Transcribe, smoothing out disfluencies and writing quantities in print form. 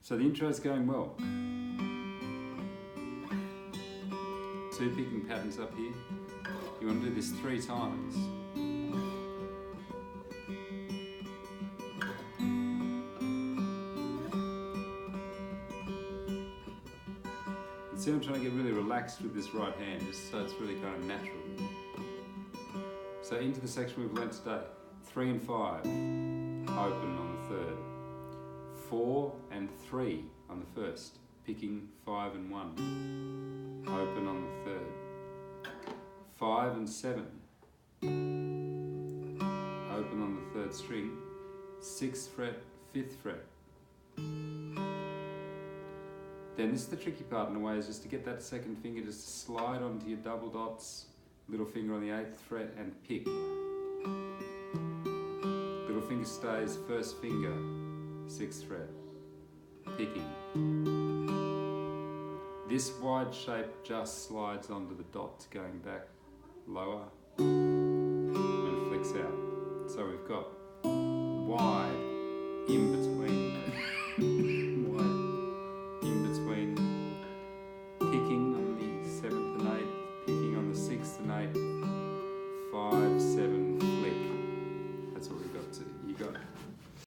So the intro's going well. 2 picking patterns up here. You want to do this 3 times. See, I'm trying to get really relaxed with this right hand, just so it's really kind of natural. So into the section we've learnt today. 3 and 5, open on the 3rd. 4 and 3 on the 1st, picking 5 and 1, open on the 3rd. 5 and 7, open on the 3rd string. 6th fret, 5th fret. Then this is the tricky part in a way, is just to get that 2nd finger just to slide onto your double dots, little finger on the 8th fret and pick. Little finger stays, 1st finger, 6th fret, picking. This wide shape just slides onto the dots going back lower and flicks out. So we've got wide,